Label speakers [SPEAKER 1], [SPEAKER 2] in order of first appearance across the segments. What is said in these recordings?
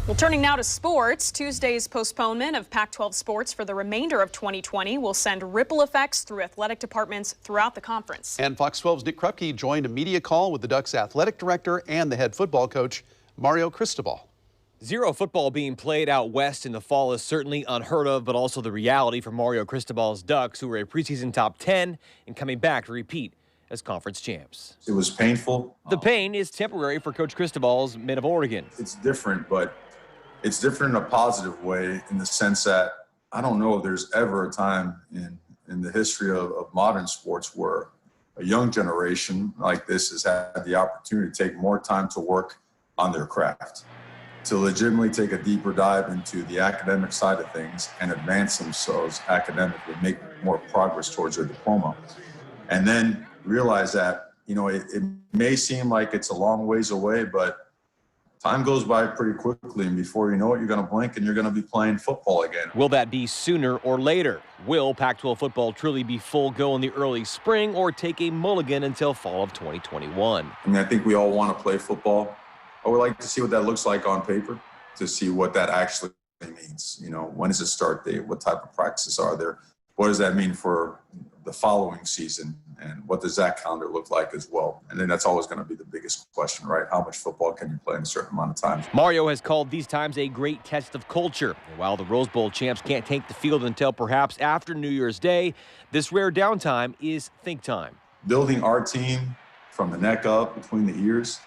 [SPEAKER 1] Well, turning now to sports, Tuesday's postponement of Pac-12 sports for the remainder of 2020 will send ripple effects through athletic departments throughout the conference.
[SPEAKER 2] And Fox 12's Nick Krupke joined a media call with the Ducks athletic director and the head football coach, Mario Cristobal.
[SPEAKER 3] Zero football being played out west in the fall is certainly unheard of, but also the reality for Mario Cristobal's Ducks, who were a preseason top 10 and coming back to repeat as conference champs.
[SPEAKER 4] It was painful.
[SPEAKER 3] The pain is temporary for Coach Cristobal's Mid of Oregon.
[SPEAKER 4] It's different, but it's different in a positive way in the sense that I don't know if there's ever a time in the history of modern sports where a young generation like this has had the opportunity to take more time to work on their craft, to legitimately take a deeper dive into the academic side of things and advance themselves academically, make more progress towards their diploma. And then realize that, it may seem like it's a long ways away, but time goes by pretty quickly, and before you know it, you're going to blink and you're going to be playing football again.
[SPEAKER 3] Will that be sooner or later? Will Pac-12 football truly be full go in the early spring or take a mulligan until fall of 2021?
[SPEAKER 4] I think we all want to play football. I would like to see what that looks like on paper, to see what that actually means. When is the start date? What type of practices are there? What does that mean for the following season? And what does that calendar look like as well? And then that's always going to be the biggest question, right? How much football can you play in a certain amount of time?
[SPEAKER 3] Mario has called these times a great test of culture. And while the Rose Bowl champs can't take the field until perhaps after New Year's Day, this rare downtime is think time.
[SPEAKER 4] Building our team from the neck up, between the ears,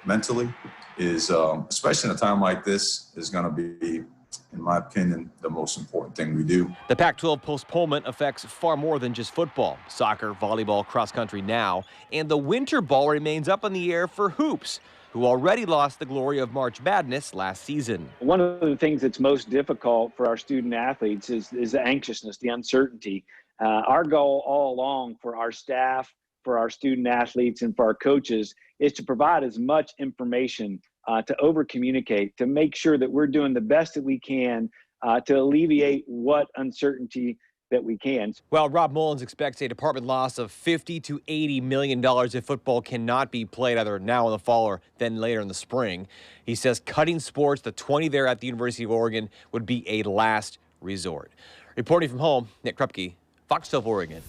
[SPEAKER 4] mentally, is, especially in a time like this, is going to be, in my opinion, the most important thing we do.
[SPEAKER 3] The Pac-12 postponement affects far more than just football. Soccer, volleyball, cross country now, and the winter ball remains up in the air for hoops, who already lost the glory of March Madness last season.
[SPEAKER 5] One of the things that's most difficult for our student athletes is the anxiousness, the uncertainty. Our goal all along for our staff, for our student athletes, and for our coaches is to provide as much information, to over-communicate, to make sure that we're doing the best that we can to alleviate what uncertainty that we can.
[SPEAKER 3] Well, Rob Mullens expects a department loss of $50 to $80 million if football cannot be played either now in the fall or then later in the spring. He says cutting sports, the 20 there at the University of Oregon, would be a last resort. Reporting from home, Nick Krupke, Fox 12 Oregon.